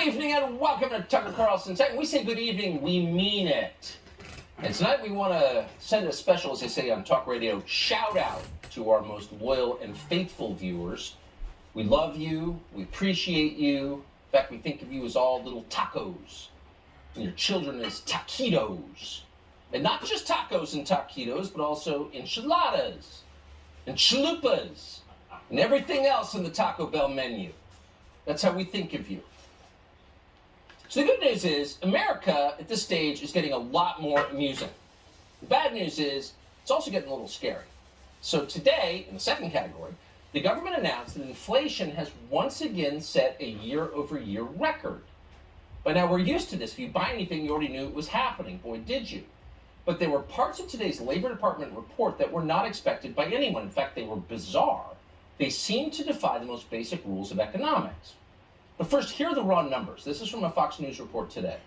evening and welcome to Tucker Carlson. When we say good evening, we mean it. And tonight we want to send a special, as they say on talk radio, shout out to our most loyal and faithful viewers. We love you. We appreciate you. In fact, we think of you as all little tacos and your children as taquitos. And not just tacos and taquitos, but also enchiladas and chalupas and everything else in the Taco Bell menu. That's how we think of you. So the good news is America at this stage is getting a lot more amusing. The bad news is it's also getting a little scary. So today, in the second category, the government announced that inflation has once again set a year-over-year record. By now, we're used to this. If you buy anything, you already knew it was happening. Boy, did you. But there were parts of today's Labor Department report that were not expected by anyone. In fact, they were bizarre. They seemed to defy the most basic rules of economics. But first, here are the raw numbers. This is from a Fox News report today.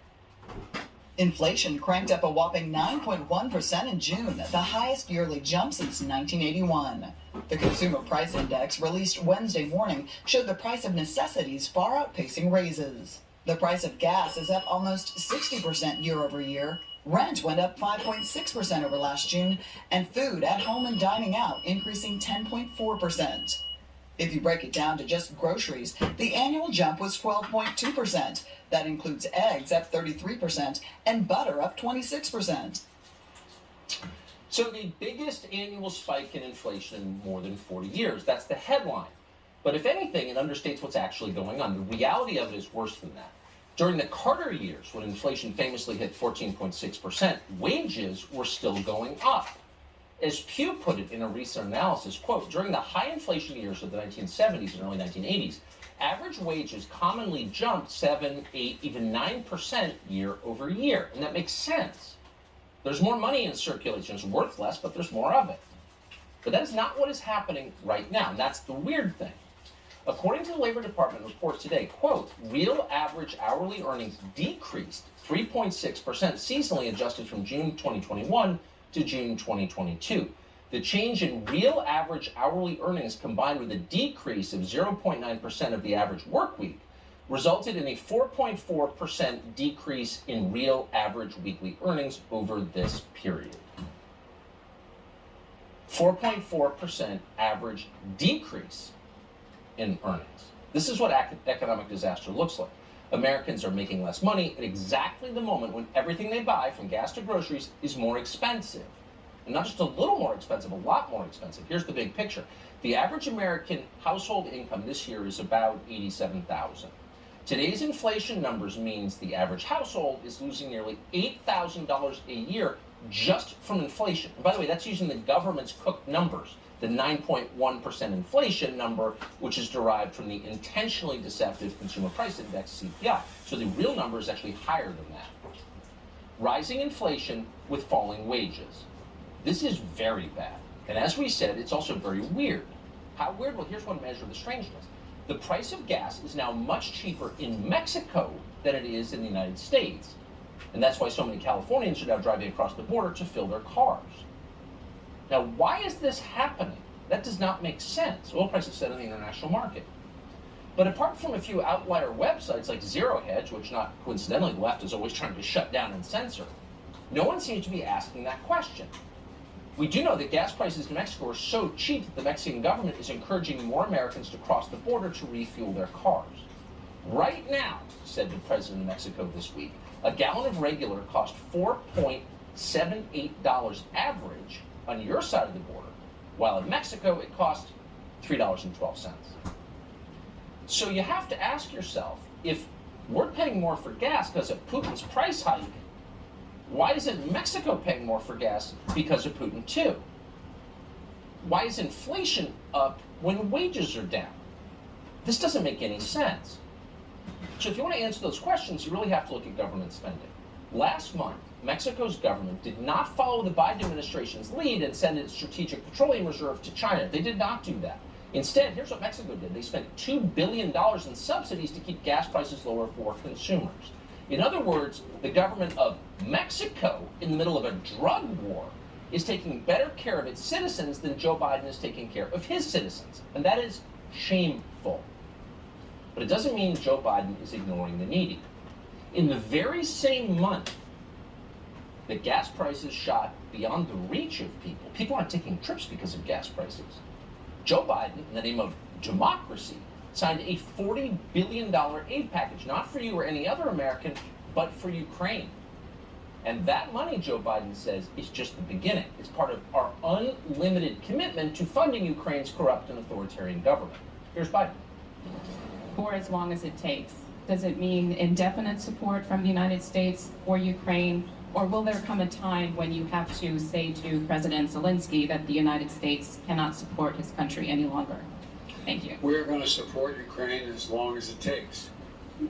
Inflation cranked up a whopping 9.1% in June, the highest yearly jump since 1981. The Consumer Price Index, released Wednesday morning, showed the price of necessities far outpacing raises. The price of gas is up almost 60% year over year. Rent went up 5.6% over last June, and food at home and dining out increasing 10.4%. If you break it down to just groceries, the annual jump was 12.2%. That includes eggs up 33% and butter up 26%. So the biggest annual spike in inflation in more than 40 years. That's the headline. But if anything, it understates what's actually going on. The reality of it is worse than that. During the Carter years, when inflation famously hit 14.6%, wages were still going up. As Pew put it in a recent analysis, quote, during the high inflation years of the 1970s and early 1980s, average wages commonly jumped 7, 8, even 9% year over year. And that makes sense. There's more money in circulation. It's worth less, but there's more of it. But that is not what is happening right now. And that's the weird thing. According to the Labor Department report today, quote, real average hourly earnings decreased 3.6% seasonally adjusted from June 2021 to June 2022. The change in real average hourly earnings combined with a decrease of 0.9% of the average work week resulted in a 4.4% decrease in real average weekly earnings over this period. 4.4% average decrease in earnings. This is what economic disaster looks like. Americans are making less money at exactly the moment when everything they buy, from gas to groceries, is more expensive. And not just a little more expensive, a lot more expensive. Here's the big picture. The average American household income this year is about $87,000. Today's inflation numbers means the average household is losing nearly $8,000 a year just from inflation. And by the way, that's using the government's cooked numbers, the 9.1% inflation number, which is derived from the intentionally deceptive Consumer Price Index, CPI. So the real number is actually higher than that. Rising inflation with falling wages. This is very bad. And as we said, it's also very weird. How weird? Well, here's one measure of the strangeness. The price of gas is now much cheaper in Mexico than it is in the United States. And that's why so many Californians are now driving across the border to fill their cars. Now, why is this happening? That does not make sense. Oil prices set in the international market. But apart from a few outlier websites like Zero Hedge, which not coincidentally the left is always trying to shut down and censor, no one seems to be asking that question. We do know that gas prices in Mexico are so cheap that the Mexican government is encouraging more Americans to cross the border to refuel their cars. Right now, said the president of Mexico this week, a gallon of regular cost $4.78 average on your side of the border, while in Mexico it costs $3.12. So you have to ask yourself, if we're paying more for gas because of Putin's price hike, why isn't Mexico paying more for gas because of Putin too? Why is inflation up when wages are down? This doesn't make any sense. So if you want to answer those questions, you really have to look at government spending. Last month, Mexico's government did not follow the Biden administration's lead and send its strategic petroleum reserve to China. They did not do that. Instead, here's what Mexico did. They spent $2 billion in subsidies to keep gas prices lower for consumers. In other words, the government of Mexico, in the middle of a drug war, is taking better care of its citizens than Joe Biden is taking care of his citizens. And that is shameful. But it doesn't mean Joe Biden is ignoring the needy. In the very same month that gas prices shot beyond the reach of people, people aren't taking trips because of gas prices. Joe Biden, in the name of democracy, signed a $40 billion aid package, not for you or any other American, but for Ukraine. And that money, Joe Biden says, is just the beginning. It's part of our unlimited commitment to funding Ukraine's corrupt and authoritarian government. Here's Biden. For as long as it takes. Does it mean indefinite support from the United States for Ukraine? Or will there come a time when you have to say to President Zelensky that the United States cannot support his country any longer? Thank you. We're going to support Ukraine as long as it takes.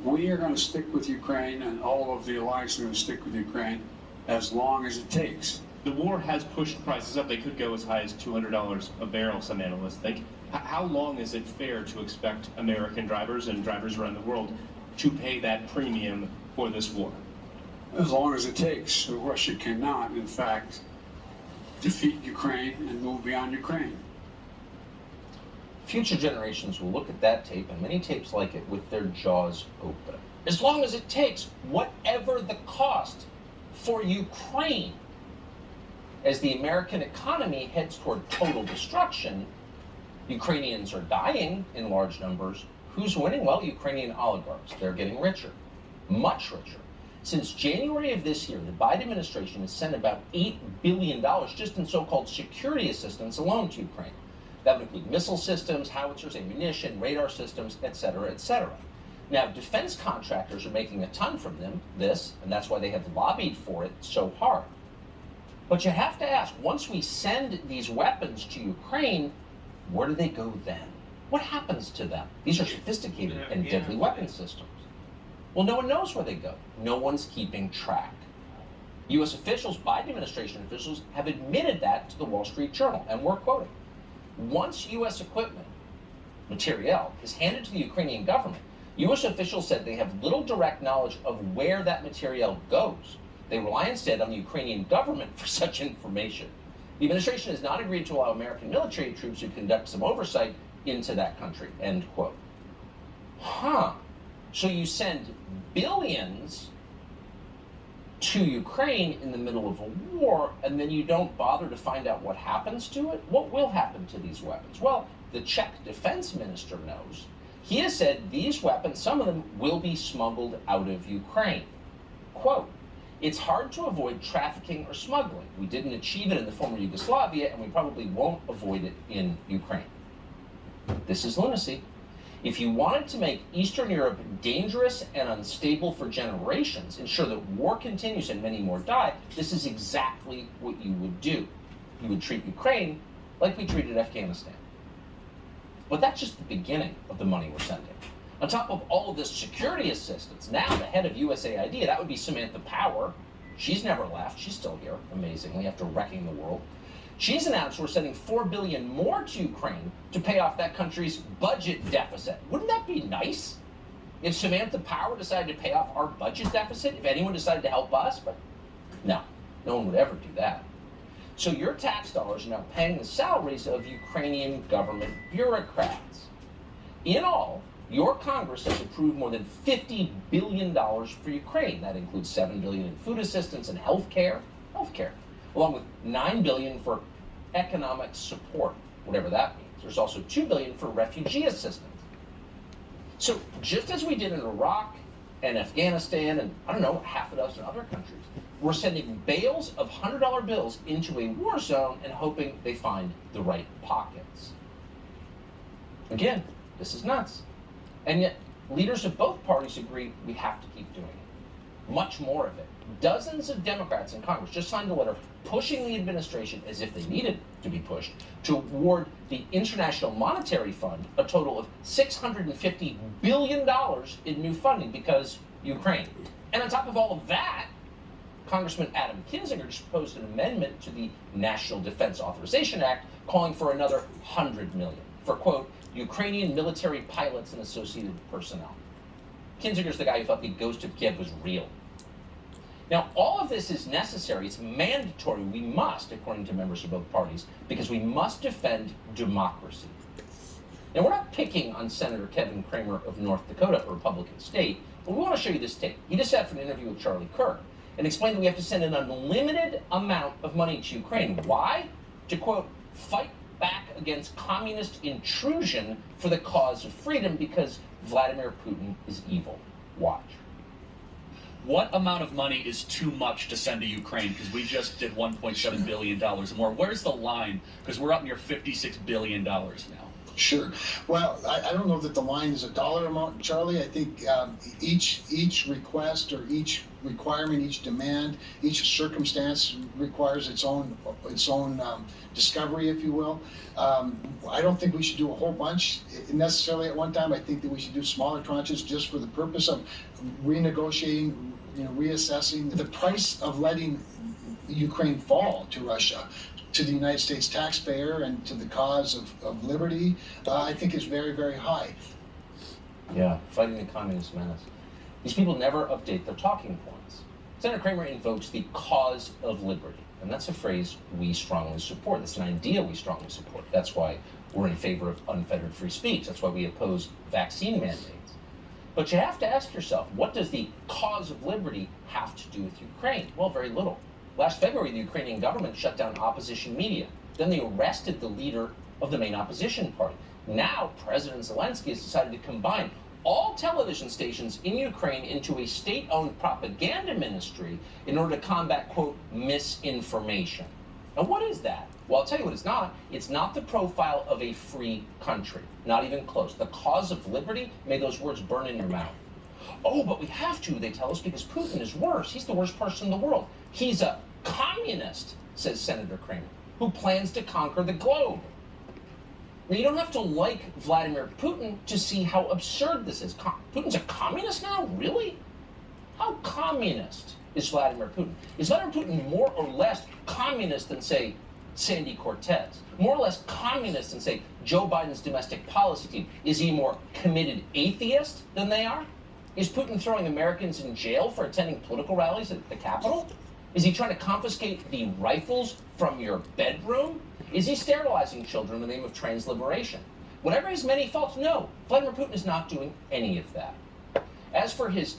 We are going to stick with Ukraine, and all of the alliance are going to stick with Ukraine as long as it takes. The war has pushed prices up. They could go as high as $200 a barrel, some analysts think. How long is it fair to expect American drivers and drivers around the world to pay that premium for this war? As long as it takes. Russia cannot, in fact, defeat Ukraine and move beyond Ukraine. Future generations will look at that tape and many tapes like it with their jaws open. As long as it takes, whatever the cost for Ukraine. As the American economy heads toward total destruction, Ukrainians are dying in large numbers. Who's winning? Well, Ukrainian oligarchs. They're getting richer, much richer. Since January of this year, the Biden administration has sent about $8 billion just in so-called security assistance alone to Ukraine. That would include missile systems, howitzers, ammunition, radar systems, et cetera, et cetera. Now, defense contractors are making a ton from this, and that's why they have lobbied for it so hard. But you have to ask, once we send these weapons to Ukraine, where do they go then? What happens to them? These are sophisticated and deadly weapon systems. Well, no one knows where they go. No one's keeping track. U.S. officials, Biden administration officials, have admitted that to the Wall Street Journal, and we're quoting. Once U.S. equipment, materiel, is handed to the Ukrainian government, U.S. officials said they have little direct knowledge of where that materiel goes. They rely instead on the Ukrainian government for such information. The administration has not agreed to allow American military troops to conduct some oversight into that country, end quote. So you send billions to Ukraine in the middle of a war, and then you don't bother to find out what happens to it? What will happen to these weapons? Well, the Czech defense minister knows. He has said these weapons, some of them, will be smuggled out of Ukraine. Quote, "It's hard to avoid trafficking or smuggling. We didn't achieve it in the former Yugoslavia, and we probably won't avoid it in Ukraine." This is lunacy. If you wanted to make Eastern Europe dangerous and unstable for generations, ensure that war continues and many more die, this is exactly what you would do. You would treat Ukraine like we treated Afghanistan. But that's just the beginning of the money we're sending. On top of all of this security assistance, now the head of USAID, that would be Samantha Power. She's never left. She's still here, amazingly, after wrecking the world. She's announced we're sending $4 billion more to Ukraine to pay off that country's budget deficit. Wouldn't that be nice? If Samantha Power decided to pay off our budget deficit, if anyone decided to help us, but no one would ever do that. So your tax dollars are now paying the salaries of Ukrainian government bureaucrats. In all, your Congress has approved more than $50 billion for Ukraine. That includes $7 billion in food assistance and health care, along with $9 billion for economic support, whatever that means. There's also $2 billion for refugee assistance. So just as we did in Iraq and Afghanistan and, half a dozen other countries, we're sending bales of $100 bills into a war zone and hoping they find the right pockets. Again, this is nuts. And yet, leaders of both parties agree we have to keep doing it. Much more of it. Dozens of Democrats in Congress just signed a letter pushing the administration, as if they needed to be pushed, to award the International Monetary Fund a total of $650 billion in new funding because Ukraine. And on top of all of that, Congressman Adam Kinzinger just proposed an amendment to the National Defense Authorization Act calling for another $100 million for, quote, Ukrainian military pilots and associated personnel. Kinzinger's the guy who thought the ghost of Kiev was real. Now, all of this is necessary. It's mandatory. We must, according to members of both parties, because we must defend democracy. Now, we're not picking on Senator Kevin Cramer of North Dakota, a Republican state, but we want to show you this tape. He just sat for an interview with Charlie Kirk and explained that we have to send an unlimited amount of money to Ukraine. Why? To, quote, fight back against communist intrusion for the cause of freedom, because Vladimir Putin is evil. Watch. What amount of money is too much to send to Ukraine? Because we just did $1.7 billion and more. Where's the line? Because we're up near $56 billion now. Sure. Well, I don't know that the line is a dollar amount, Charlie. I think each request or each requirement, each demand, each circumstance requires its own discovery, if you will. I don't think we should do a whole bunch necessarily at one time. I think that we should do smaller tranches just for the purpose of renegotiating, reassessing the price of letting Ukraine fall to Russia, to the United States taxpayer, and to the cause of liberty, I think is very, very high. Yeah, fighting the communist menace. These people never update their talking points. Senator Cramer invokes the cause of liberty, and that's a phrase we strongly support. That's an idea we strongly support. That's why we're in favor of unfettered free speech. That's why we oppose vaccine mandates. But you have to ask yourself, what does the cause of liberty have to do with Ukraine? Well, very little. Last February, the Ukrainian government shut down opposition media. Then they arrested the leader of the main opposition party. Now, President Zelensky has decided to combine all television stations in Ukraine into a state-owned propaganda ministry in order to combat, quote, misinformation. Now, what is that? Well, I'll tell you what it's not. It's not the profile of a free country. Not even close. The cause of liberty, may those words burn in your mouth. Oh, but we have to, they tell us, because Putin is worse. He's the worst person in the world. He's a communist, says Senator Cramer, who plans to conquer the globe. Now, you don't have to like Vladimir Putin to see how absurd this is. Putin's a communist now? Really? How communist is Vladimir Putin? Is Vladimir Putin more or less communist than, say, Sandy Cortez? More or less communist than, say, Joe Biden's domestic policy team? Is he a more committed atheist than they are? Is Putin throwing Americans in jail for attending political rallies at the Capitol? Is he trying to confiscate the rifles from your bedroom? Is he sterilizing children in the name of trans liberation? Whatever his many faults, no, Vladimir Putin is not doing any of that. As for his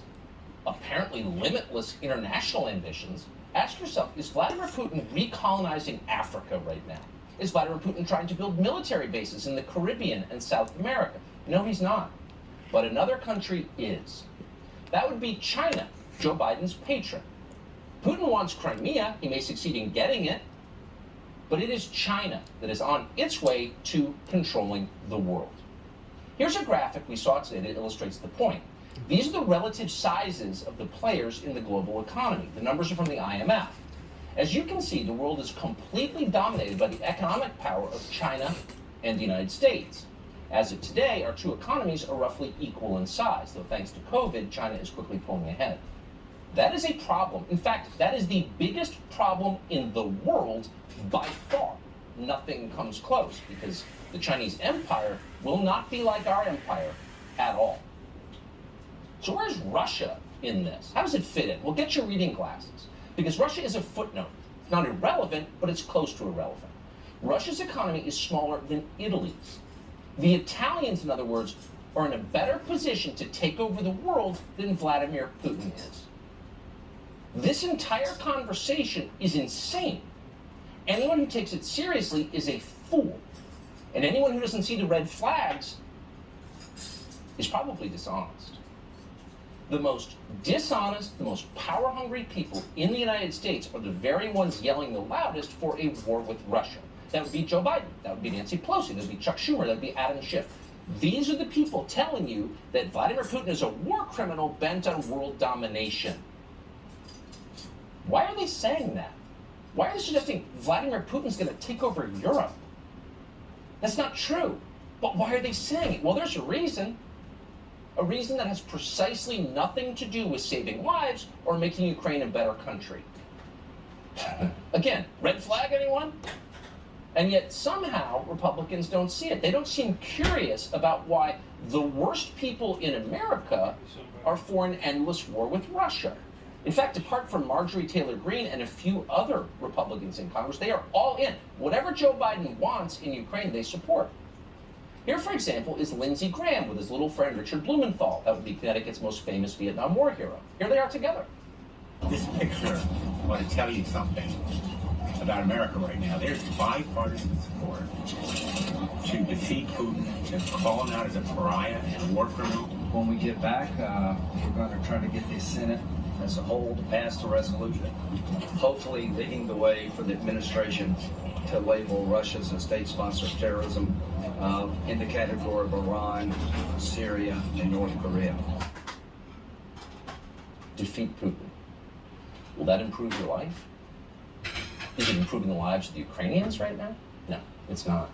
apparently limitless international ambitions, ask yourself, is Vladimir Putin recolonizing Africa right now? Is Vladimir Putin trying to build military bases in the Caribbean and South America? No, he's not. But another country is. That would be China, Joe Biden's patron. Putin wants Crimea. He may succeed in getting it. But it is China that is on its way to controlling the world. Here's a graphic we saw today that illustrates the point. These are the relative sizes of the players in the global economy. The numbers are from the IMF. As you can see, the world is completely dominated by the economic power of China and the United States. As of today, our two economies are roughly equal in size, though thanks to COVID, China is quickly pulling ahead. That is a problem. In fact, that is the biggest problem in the world by far. Nothing comes close, because the Chinese empire will not be like our empire at all. So where's Russia in this? How does it fit in? Well, get your reading glasses, because Russia is a footnote. It's not irrelevant, but it's close to irrelevant. Russia's economy is smaller than Italy's. The Italians, in other words, are in a better position to take over the world than Vladimir Putin is. This entire conversation is insane. Anyone who takes it seriously is a fool. And anyone who doesn't see the red flags is probably dishonest. The most dishonest, the most power-hungry people in the United States are the very ones yelling the loudest for a war with Russia. That would be Joe Biden. That would be Nancy Pelosi. That would be Chuck Schumer. That would be Adam Schiff. These are the people telling you that Vladimir Putin is a war criminal bent on world domination. Why are they saying that? Why are they suggesting Vladimir Putin's going to take over Europe? That's not true. But why are they saying it? Well, there's a reason. A reason that has precisely nothing to do with saving lives or making Ukraine a better country. Again, red flag, anyone? And yet somehow Republicans don't see it. They don't seem curious about why the worst people in America are for an endless war with Russia. In fact, apart from Marjorie Taylor Greene and a few other Republicans in Congress, they are all in. Whatever Joe Biden wants in Ukraine, they support. Here, for example, is Lindsey Graham with his little friend Richard Blumenthal. That would be Connecticut's most famous Vietnam War hero. Here they are together. This picture ought to tell you something about America right now. There's bipartisan support to defeat Putin, to call him out as a pariah and a war criminal. When we get back, we're going to try to get the Senate as a whole to pass the resolution, hopefully leading the way for the administration to label Russia as a state sponsor of terrorism in the category of Iran, Syria, and North Korea. Defeat Putin. Will that improve your life? Is it improving the lives of the Ukrainians right now? No, it's not.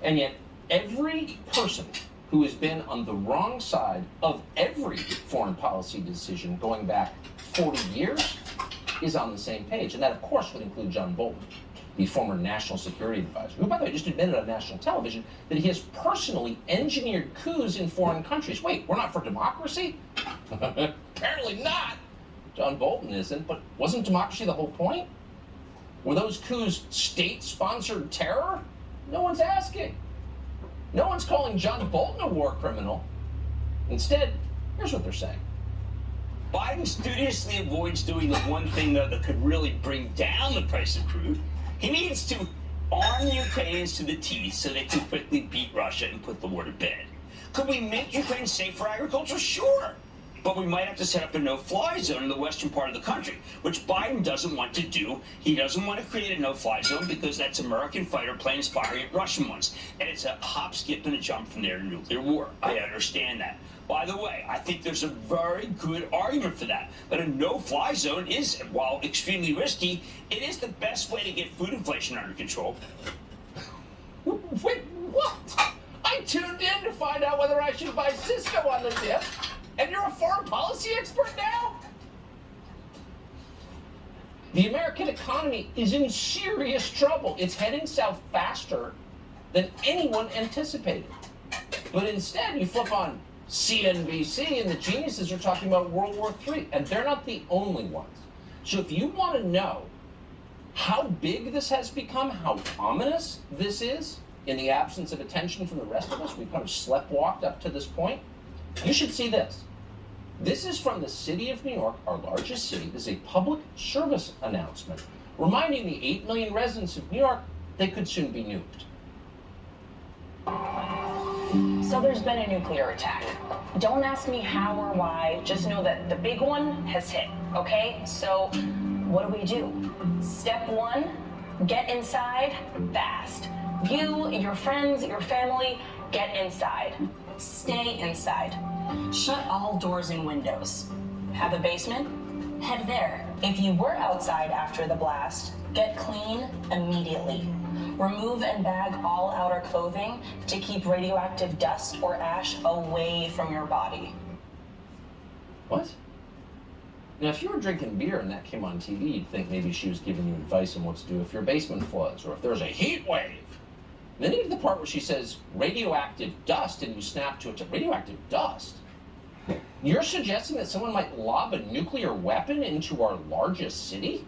And yet, every person who has been on the wrong side of every foreign policy decision going back 40 years is on the same page. And that, of course, would include John Bolton, the former national security advisor, who, by the way, just admitted on national television that he has personally engineered coups in foreign countries. Wait, we're not for democracy? Apparently not. John Bolton isn't, but wasn't democracy the whole point? Were those coups state-sponsored terror? No one's asking. No one's calling John Bolton a war criminal. Instead, here's what they're saying. Biden studiously avoids doing the one thing, though, that could really bring down the price of crude. He needs to arm the Ukrainians to the teeth so they can quickly beat Russia and put the war to bed. Could we make Ukraine safe for agriculture? Sure. But we might have to set up a no-fly zone in the western part of the country, which Biden doesn't want to do. He doesn't want to create a no-fly zone because that's American fighter planes firing at Russian ones. And it's a hop, skip, and a jump from there to nuclear war. I understand that. By the way, I think there's a very good argument for that. But a no-fly zone is, while extremely risky, it is the best way to get food inflation under control. Wait, what? I tuned in to find out whether I should buy Cisco on the dip, and you're a foreign policy expert now? The American economy is in serious trouble. It's heading south faster than anyone anticipated. But instead, you flip on CNBC, and the geniuses are talking about World War III, and they're not the only ones. So if you want to know how big this has become, how ominous this is, in the absence of attention from the rest of us, we've kind of sleptwalked up to this point, you should see this. This is from the city of New York, our largest city. This is a public service announcement reminding the 8 million residents of New York they could soon be nuked. So there's been a nuclear attack. Don't ask me how or why, just know that the big one has hit, okay? So what do? Step 1, get inside fast. You, your friends, your family, get inside. Stay inside. Shut all doors and windows. Have a basement? Head there. If you were outside after the blast, get clean immediately. Remove and bag all outer clothing to keep radioactive dust or ash away from your body. What? Now, if you were drinking beer and that came on TV, you'd think maybe she was giving you advice on what to do if your basement floods or if there's a heat wave. Then you get to the part where she says radioactive dust and you snap to it to radioactive dust. You're suggesting that someone might lob a nuclear weapon into our largest city?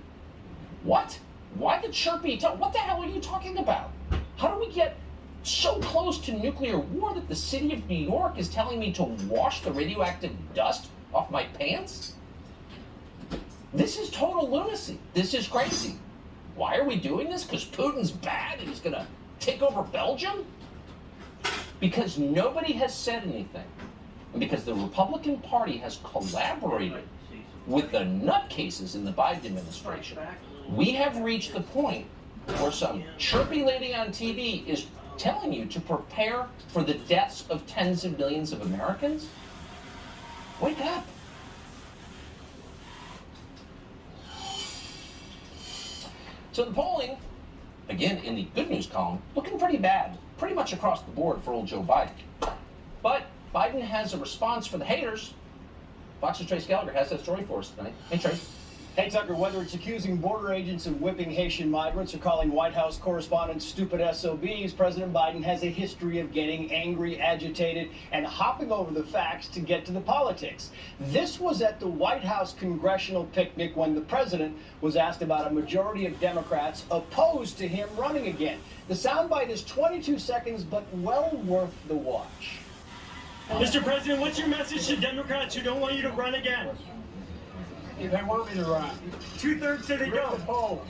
What? Why the chirpy tone? What the hell are you talking about? How do we get so close to nuclear war that the city of New York is telling me to wash the radioactive dust off my pants? This is total lunacy. This is crazy. Why are we doing this? Because Putin's bad and he's going to take over Belgium? Because nobody has said anything. And because the Republican Party has collaborated with the nutcases in the Biden administration, we have reached the point where some chirpy lady on TV is telling you to prepare for the deaths of tens of millions of Americans. Wake up. So the polling, again in the good news column, looking pretty bad, pretty much across the board for old Joe Biden. But Biden has a response for the haters. Fox's Trace Gallagher has that story for us tonight. Hey, Trace. Hey, Tucker, whether it's accusing border agents of whipping Haitian migrants or calling White House correspondents stupid SOBs, President Biden has a history of getting angry, agitated, and hopping over the facts to get to the politics. This was at the White House congressional picnic when the president was asked about a majority of Democrats opposed to him running again. The soundbite is 22 seconds, but well worth the watch. Mr. President, what's your message to Democrats who don't want you to run again? They want me to run. 2/3 say they Read don't. the poll.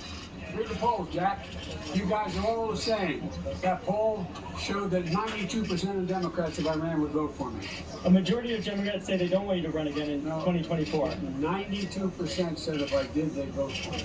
Read the poll, Jack. You guys are all the same. That poll showed that 92% of Democrats, if I ran, would vote for me. A majority of Democrats say they don't want you to run again in 2024. 92% said if I did, they'd vote for me.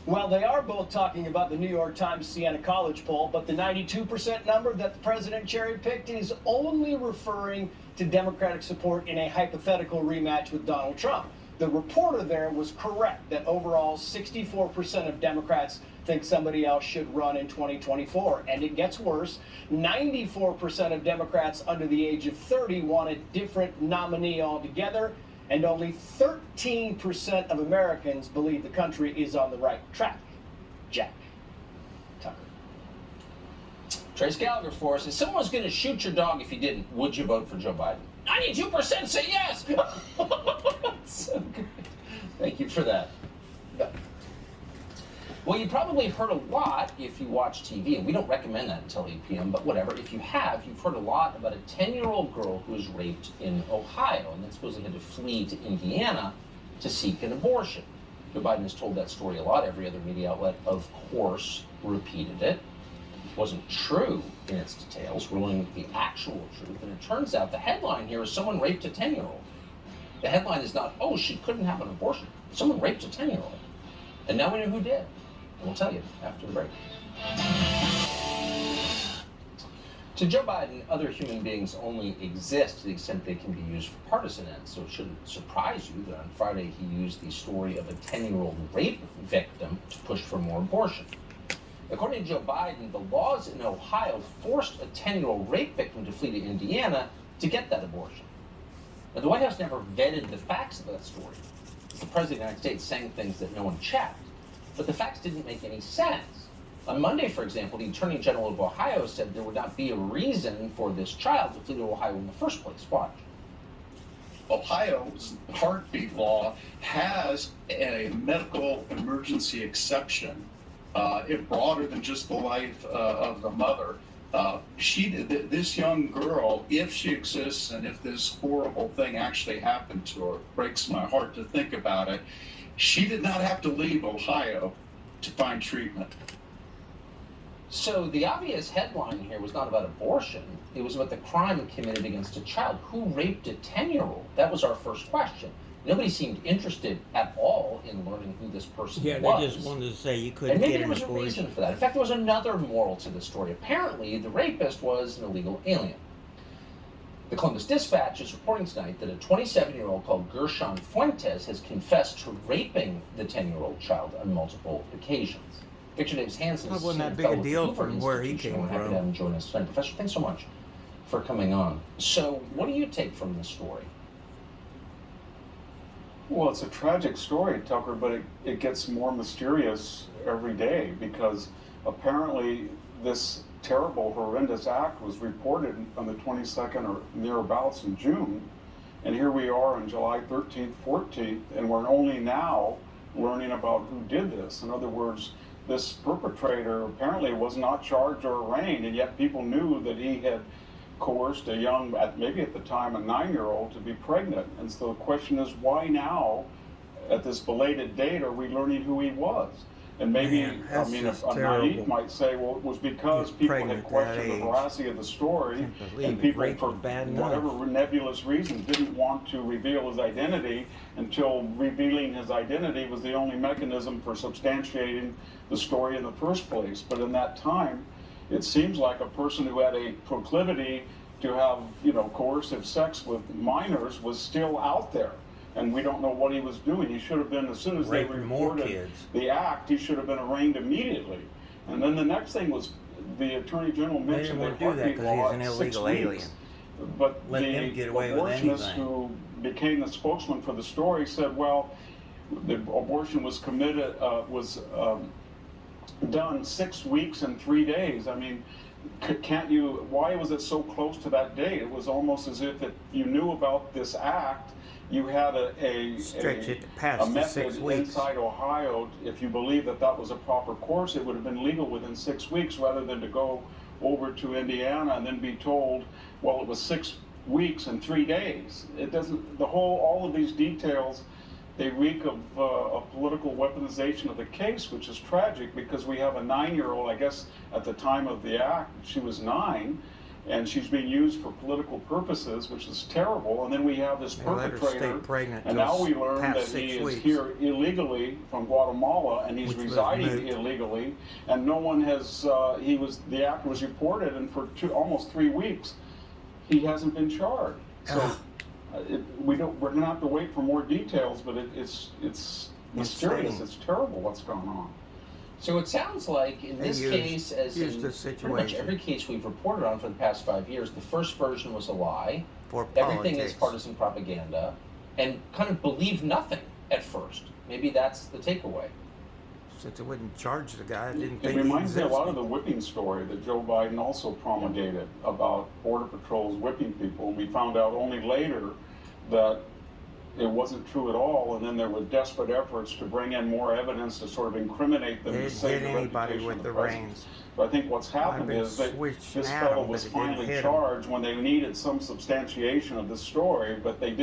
Well, they are both talking about the New York Times Siena College poll, but the 92% number that the president cherry-picked is only referring to Democratic support in a hypothetical rematch with Donald Trump. The reporter there was correct that overall 64% of Democrats think somebody else should run in 2024. And it gets worse. 94% of Democrats under the age of 30 want a different nominee altogether. And only 13% of Americans believe the country is on the right track. Jack. Tucker. Trace Gallagher for us. If someone was going to shoot your dog if you didn't, would you vote for Joe Biden? 92% say yes. So good. Thank you for that. Well, you probably heard a lot if you watch TV, and we don't recommend that until 8 p.m., but whatever. If you have, you've heard a lot about a 10-year-old girl who was raped in Ohio and then supposedly had to flee to Indiana to seek an abortion. Joe Biden has told that story a lot. Every other media outlet, of course, repeated it. It wasn't true in its details, ruling the actual truth. And it turns out the headline here is someone raped a 10-year-old. The headline is not, oh, she couldn't have an abortion. Someone raped a 10-year-old. And now we know who did. And we'll tell you after the break. To Joe Biden, other human beings only exist to the extent they can be used for partisan ends. So it shouldn't surprise you that on Friday he used the story of a 10-year-old rape victim to push for more abortion. According to Joe Biden, the laws in Ohio forced a 10-year-old rape victim to flee to Indiana to get that abortion. Now, the White House never vetted the facts of that story. The President of the United States saying things that no one checked. But the facts didn't make any sense. On Monday, for example, the Attorney General of Ohio said there would not be a reason for this child to flee to Ohio in the first place. Watch. Ohio's heartbeat law has a medical emergency exception, broader than just the life of the mother. This young girl, if she exists and if this horrible thing actually happened to her, it breaks my heart to think about it, she did not have to leave Ohio to find treatment. So the obvious headline here was not about abortion. It was about the crime committed against a child. Who raped a 10-year-old? That was our first question. Nobody seemed interested at all in learning who this person was. Yeah, they just wanted to say you couldn't get an abortion. And maybe there was a reason for that. In fact, there was another moral to the story. Apparently, the rapist was an illegal alien. The Columbus Dispatch is reporting tonight that a 27-year-old called Gershon Fuentes has confessed to raping the 10-year-old child on multiple occasions. Victor Davis Hansen That wasn't that big a deal from where he came We're happy to have him join us tonight. Professor, thanks so much for coming on. So, what do you take from this story? Well, it's a tragic story, Tucker, but it gets more mysterious every day because apparently this terrible, horrendous act was reported on the 22nd or nearabouts in June. And here we are on July 13th, 14th, and we're only now learning about who did this. In other words, this perpetrator apparently was not charged or arraigned, and yet people knew that he had coerced a young, maybe at the time a 9-year-old, to be pregnant. And so the question is, why now, at this belated date, are we learning who he was? And maybe, if a naive might say, well, it was because people had questioned the veracity of the story, and people, for whatever nebulous reason, didn't want to reveal his identity until revealing his identity was the only mechanism for substantiating the story in the first place. But in that time, it seems like a person who had a proclivity to have, coercive sex with minors was still out there. And we don't know what he was doing. He should have been, as soon as they reported the act, he should have been arraigned immediately. And then the next thing was the Attorney General mentioned the heartbeat law at 6 weeks. But the abortionist who became the spokesman for the story said, well, the abortion was done 6 weeks and 3 days. I mean, can't you, why was it so close to that date? It was almost as if you knew about this act, you had Stretch it past a the 6 method weeks. inside Ohio. If you believe that that was a proper course, it would have been legal within 6 weeks rather than to go over to Indiana and then be told, well, it was 6 weeks and 3 days. It doesn't, all of these details, they reek of a political weaponization of the case, which is tragic because we have a 9-year-old, I guess at the time of the act, she was 9, and she's being used for political purposes, which is terrible. And then we have this They let her stay perpetrator, pregnant and till now we learn that past he 6 is weeks. here illegally from Guatemala, and he's Which was residing moot. illegally, and no one has, the act was reported, and for almost 3 weeks, he hasn't been charged. So we're gonna have to wait for more details, but it's mysterious. Insane. It's terrible what's going on. So it sounds like in this case, as in the pretty much situation every case we've reported on for the past 5 years, the first version was a lie. for Everything is politics. partisan propaganda, and kind of believe nothing at first. Maybe that's the takeaway. Since it wouldn't charge the guy, I didn't It think he reminds me a lot of existed. the whipping story that Joe Biden also promulgated about Border Patrols whipping people. We found out only later that it wasn't true at all, and then there were desperate efforts to bring in more evidence to sort of incriminate them They to didn't save hit the anybody reputation with of the president. reins. But I think what's happened been is that switching this at fellow 'em, was but it didn't finally hit 'em. charged when they needed some substantiation of the story, but they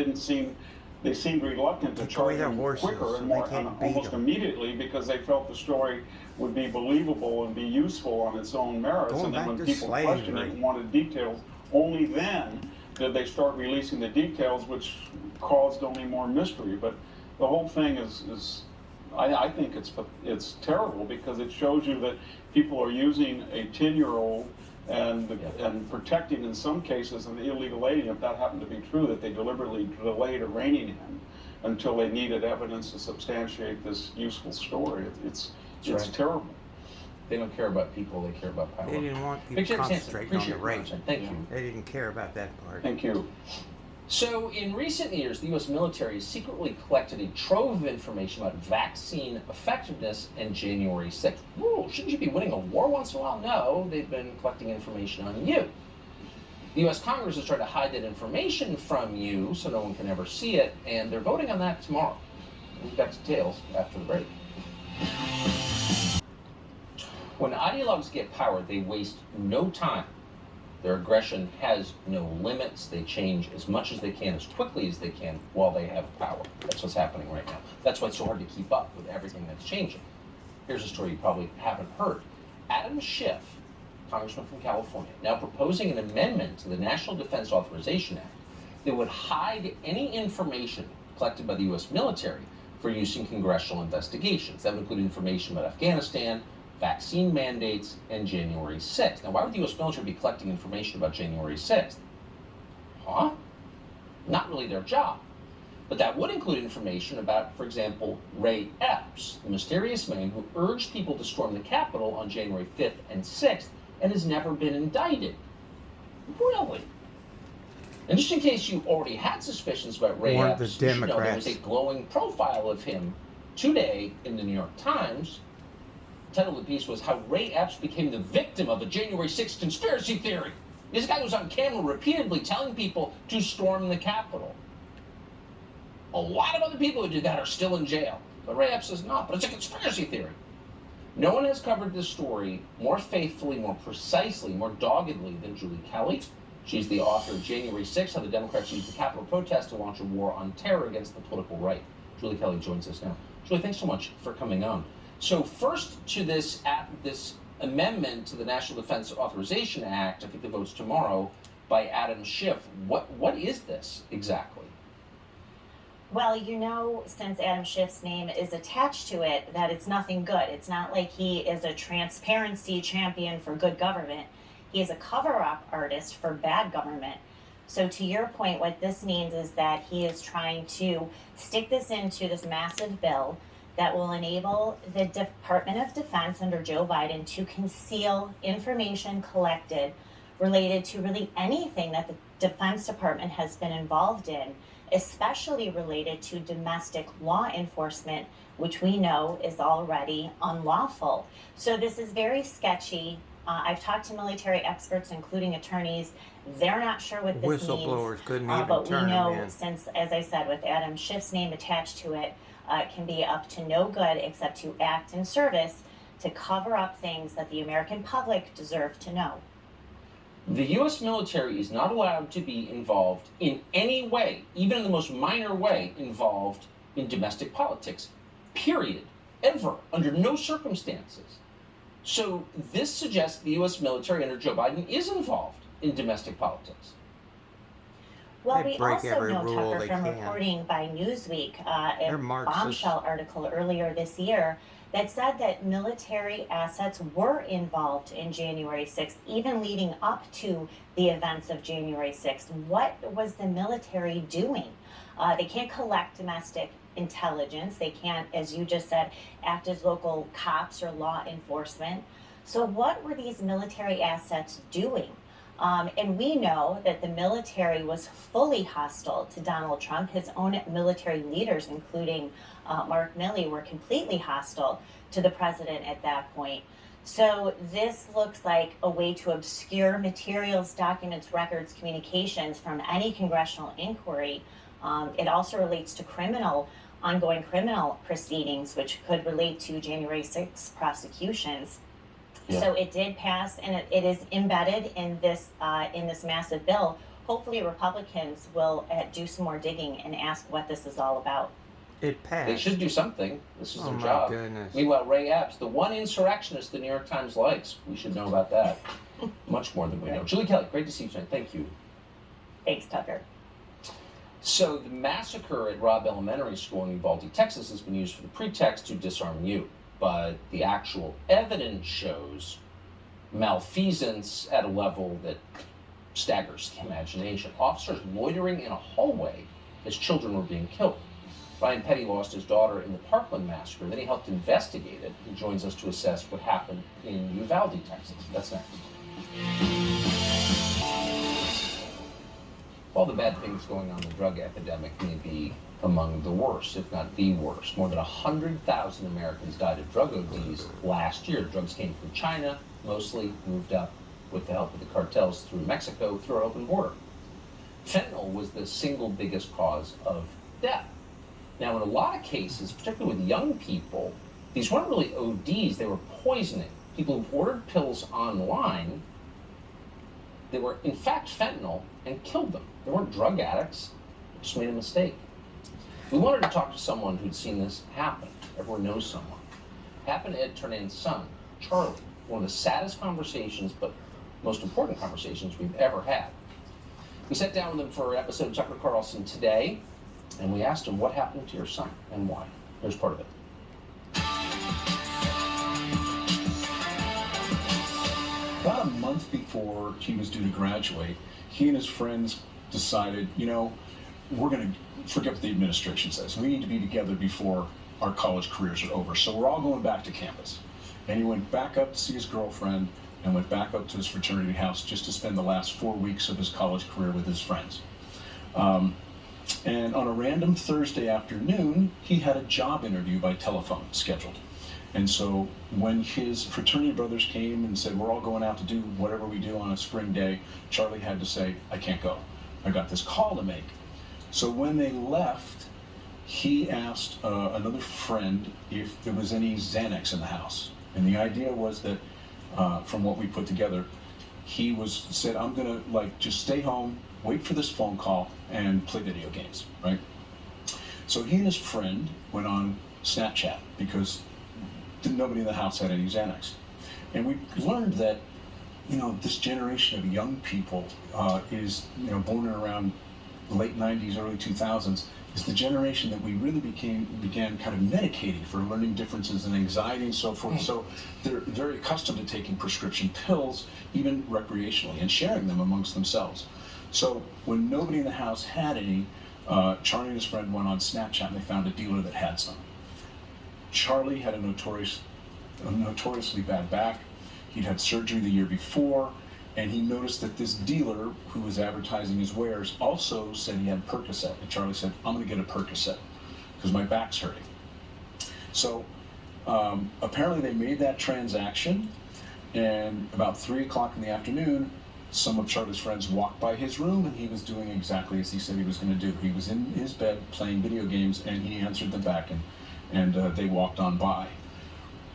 seemed reluctant to Take away charge their him horses, quicker so and they more can't and beat almost 'em. immediately because they felt the story would be believable and be useful on its own merits. Going And then back when to people questioned it slavery. and wanted details, only then did they start releasing the details, which caused only more mystery. But the whole thing I think it's terrible because it shows you that people are using a 10-year-old and protecting, in some cases, an illegal alien, if that happened to be true, that they deliberately delayed arraigning him until they needed evidence to substantiate this useful story. It's right. terrible. They don't care about people, they care about power. They didn't want people Big James Hansen, concentrating on appreciate the your race. content. Thank you. They didn't care about that part. Thank you. So, in recent years, the U.S. military has secretly collected a trove of information about vaccine effectiveness and January 6th. Ooh, shouldn't you be winning a war once in a while? No, they've been collecting information on you. The U.S. Congress is trying to hide that information from you so no one can ever see it, and they're voting on that tomorrow. We've got details after the break. When ideologues get power, they waste no time. Their aggression has no limits. They change as much as they can, as quickly as they can, while they have power. That's what's happening right now. That's why it's so hard to keep up with everything that's changing. Here's a story you probably haven't heard. Adam Schiff, congressman from California, now proposing an amendment to the National Defense Authorization Act that would hide any information collected by the U.S. military for use in congressional investigations. That would include information about Afghanistan, vaccine mandates, and January 6th. Now, why would the U.S. military be collecting information about January 6th? Huh? Not really their job. But that would include information about, for example, Ray Epps, the mysterious man who urged people to storm the Capitol on January 5th and 6th and has never been indicted. Really? And just in case you already had suspicions about Ray Or Epps, the you should know there Democrats. was a glowing profile of him today in the New York Times. The title of the piece was How Ray Epps Became the Victim of a January 6th Conspiracy Theory. This guy was on camera repeatedly telling people to storm the Capitol. A lot of other people who did that are still in jail, but Ray Epps is not. But it's a conspiracy theory. No one has covered this story more faithfully, more precisely, more doggedly than Julie Kelly. She's the author of January 6th, How the Democrats Used the Capitol Protest to Launch a War on Terror Against the Political Right. Julie Kelly joins us now. Julie, thanks so much for coming on. So first to this amendment to the National Defense Authorization Act, I think the vote's tomorrow, by Adam Schiff. What is this exactly? Well, you know, since Adam Schiff's name is attached to it, that it's nothing good. It's not like he is a transparency champion for good government. He is a cover-up artist for bad government. So to your point, what this means is that he is trying to stick this into this massive bill that will enable the Department of Defense under Joe Biden to conceal information collected related to really anything that the Defense Department has been involved in, especially related to domestic law enforcement, which we know is already unlawful. So this is very sketchy. I've talked to military experts, including attorneys. They're not sure what this means. Whistleblowers couldn't even But we turn know, them in. since, as I said, with Adam Schiff's name attached to it, it can be up to no good except to act in service to cover up things that the American public deserve to know. The U.S. military is not allowed to be involved in any way, even in the most minor way, involved in domestic politics. Period. Ever. Under no circumstances. So this suggests the U.S. military under Joe Biden is involved in domestic politics. Well, They we break also every know, rule Tucker, they from can. reporting by Newsweek, They're a Marxists. bombshell article earlier this year that said that military assets were involved in January 6th, even leading up to the events of January 6th. What was the military doing? They can't collect domestic intelligence. They can't, as you just said, act as local cops or law enforcement. So what were these military assets doing? And we know that the military was fully hostile to Donald Trump. His own military leaders, including Mark Milley, were completely hostile to the president at that point. So this looks like a way to obscure materials, documents, records, communications from any congressional inquiry. It also relates to ongoing criminal proceedings, which could relate to January 6th prosecutions. Yeah. So it did pass, and it is embedded in this massive bill. Hopefully, Republicans will do some more digging and ask what this is all about. It passed. They should do something. This is Oh their my job. goodness. Meanwhile, Ray Epps, the one insurrectionist the New York Times likes. We should know about that. Much more than we know. Julie Kelly, great to see you tonight. Thank you. Thanks, Tucker. So the massacre at Robb Elementary School in Uvalde, Texas has been used for the pretext to disarm you. But the actual evidence shows malfeasance at a level that staggers the imagination. Officers loitering in a hallway as children were being killed. Ryan Petty lost his daughter in the Parkland massacre. Then he helped investigate it. He joins us to assess what happened in Uvalde, Texas. That's next. All the bad things going on, the drug epidemic may be among the worst, if not the worst. More than 100,000 Americans died of drug ODs last year. Drugs came from China, mostly moved up with the help of the cartels through Mexico, through our open border. Fentanyl was the single biggest cause of death. Now, in a lot of cases, particularly with young people, these weren't really ODs, they were poisoning. People who ordered pills online, they were in fact fentanyl and killed them. They weren't drug addicts, they just made a mistake. We wanted to talk to someone who'd seen this happen. Everyone knows someone. It happened to Ed Turnan's son, Charlie. One of the saddest conversations, but most important conversations we've ever had. We sat down with him for an episode of Tucker Carlson Today, and we asked him what happened to your son and why. Here's part of it. About a month before he was due to graduate, he and his friends decided, we're going to forget what the administration says. We need to be together before our college careers are over. So we're all going back to campus. And he went back up to see his girlfriend and went back up to his fraternity house just to spend the last 4 weeks of his college career with his friends. And on a random Thursday afternoon, he had a job interview by telephone scheduled. And so when his fraternity brothers came and said, we're all going out to do whatever we do on a spring day, Charlie had to say, I can't go. I got this call to make. So when they left, he asked another friend if there was any Xanax in the house. And the idea was that, from what we put together, he said, I'm gonna just stay home, wait for this phone call, and play video games, right? So he and his friend went on Snapchat because nobody in the house had any Xanax. And we learned that, this generation of young people is, born in around the late 90s, early 2000s, is the generation that we really began kind of medicating for learning differences in anxiety and so forth. So they're very accustomed to taking prescription pills, even recreationally, and sharing them amongst themselves. So when nobody in the house had any, Charlie and his friend went on Snapchat and they found a dealer that had some. Charlie had a notoriously bad back. He'd had surgery the year before. And he noticed that this dealer who was advertising his wares also said he had Percocet. And Charlie said, I'm going to get a Percocet because my back's hurting. So apparently they made that transaction, and about 3 o'clock in the afternoon, some of Charlie's friends walked by his room, and he was doing exactly as he said he was going to do. He was in his bed playing video games, and he answered them back, and they walked on by.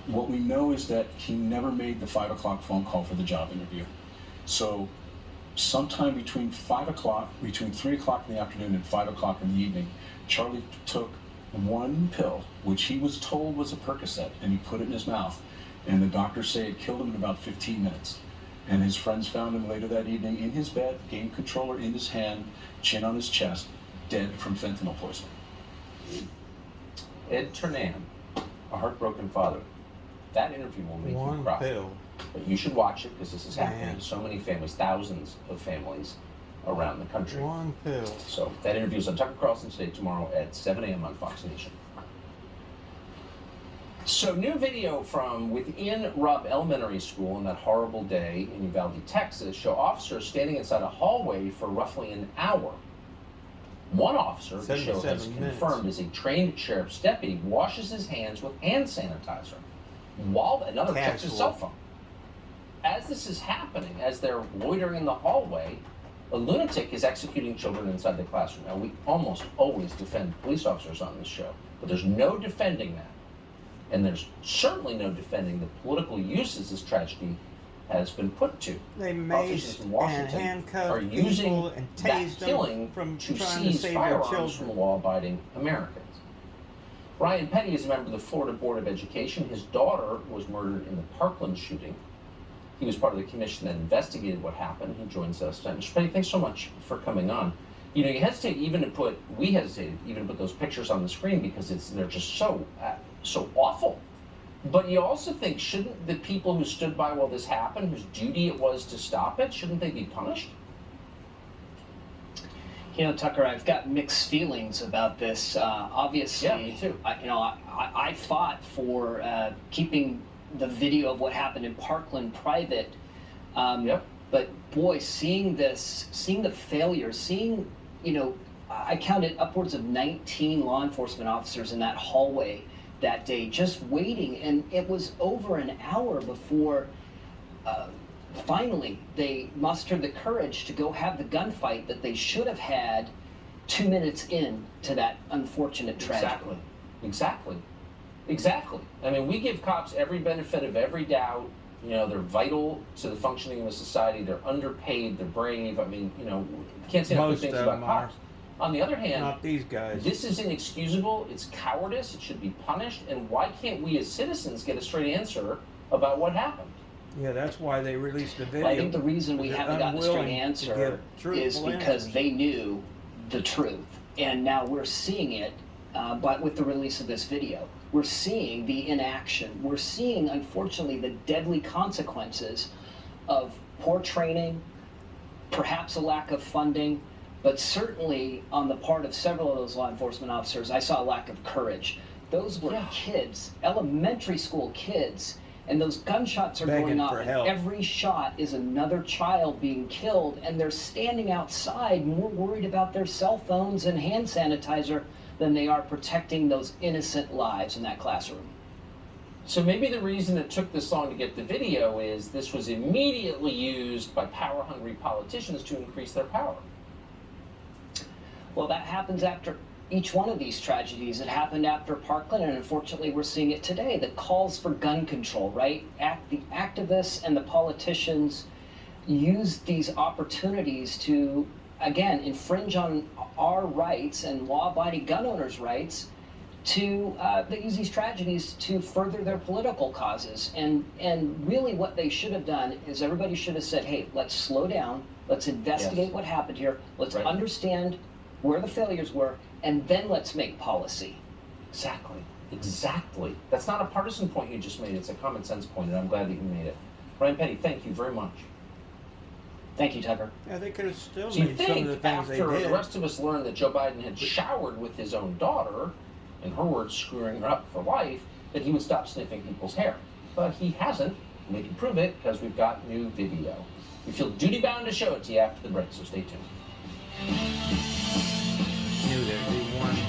What we know is that he never made the 5 o'clock phone call for the job interview. So sometime between 3 o'clock in the afternoon and 5 o'clock in the evening, Charlie took one pill, which he was told was a Percocet, and he put it in his mouth. And the doctors say it killed him in about 15 minutes. And his friends found him later that evening in his bed, game controller in his hand, chin on his chest, dead from fentanyl poisoning. Ed Turnan, a heartbroken father. That interview will make you cry. Pill. But you should watch it because this is happening to so many families, thousands of families around the country. One pill. So that interview is on Tucker Carlson today, tomorrow at 7 a.m. on Fox Nation. So new video from within Robb Elementary School on that horrible day in Uvalde, Texas, show officers standing inside a hallway for roughly an hour. One officer, the show has confirmed is a trained sheriff's deputy, washes his hands with hand sanitizer while another checks his cell phone. As this is happening, as they're loitering in the hallway, a lunatic is executing children inside the classroom. Now, we almost always defend police officers on this show, but there's no defending that. And there's certainly no defending the political uses this tragedy has been put to. They Politicians maced in Washington and handcuffed are using people and that tased killing them from to trying to seize save their firearms children. from law-abiding Americans. Ryan Petty is a member of the Florida Board of Education. His daughter was murdered in the Parkland shooting. He was part of the commission that investigated what happened. He joins us tonight. Mr. Petty, thanks so much for coming on. You know, we hesitated even to put those pictures on the screen because they're just so awful. But you also think, shouldn't the people who stood by while this happened, whose duty it was to stop it, shouldn't they be punished? You know, Tucker, I've got mixed feelings about this. Obviously, yeah, me too. I fought for keeping the video of what happened in Parkland private. But boy, seeing this, seeing the failure, I counted upwards of 19 law enforcement officers in that hallway that day, just waiting, and it was over an hour before finally they mustered the courage to go have the gunfight that they should have had 2 minutes in to that unfortunate tragedy. Exactly. I mean, we give cops every benefit of every doubt. You know, they're vital to the functioning of a society. They're underpaid. They're brave. I mean, can't say enough good things about cops. On the other hand, not these guys. This is inexcusable. It's cowardice. It should be punished. And why can't we as citizens get a straight answer about what happened? Yeah, that's why they released the video. Well, I think the reason we haven't gotten a straight answer is because they knew the truth. And now we're seeing it, but with the release of this video. We're seeing the inaction. We're seeing, unfortunately, the deadly consequences of poor training, perhaps a lack of funding, but certainly on the part of several of those law enforcement officers, I saw a lack of courage. Those were kids, elementary school kids, and those gunshots are going off. And every shot is another child being killed, and they're standing outside more worried about their cell phones and hand sanitizer than they are protecting those innocent lives in that classroom. So maybe the reason it took this long to get the video is this was immediately used by power-hungry politicians to increase their power. Well, that happens after each one of these tragedies. It happened after Parkland, and unfortunately we're seeing it today. The calls for gun control, right? The activists and the politicians use these opportunities to, again, infringe on our rights and law-abiding gun owners' rights. They use these tragedies to further their political causes. And really what they should have done is everybody should have said, hey, let's slow down, let's investigate what happened here, let's understand where the failures were, and then let's make policy. Exactly. That's not a partisan point you just made, it's a common sense point, and I'm glad that you made it. Ryan Petty, thank you very much. Thank you, Tucker. Yeah, they could have still So you made some of the think things they after did. the rest of us learned that Joe Biden had showered with his own daughter, in her words, screwing her up for life, that he would stop sniffing people's hair. But he hasn't. And we can prove it because we've got new video. We feel duty-bound to show it to you after the break, so stay tuned. Knew there'd be one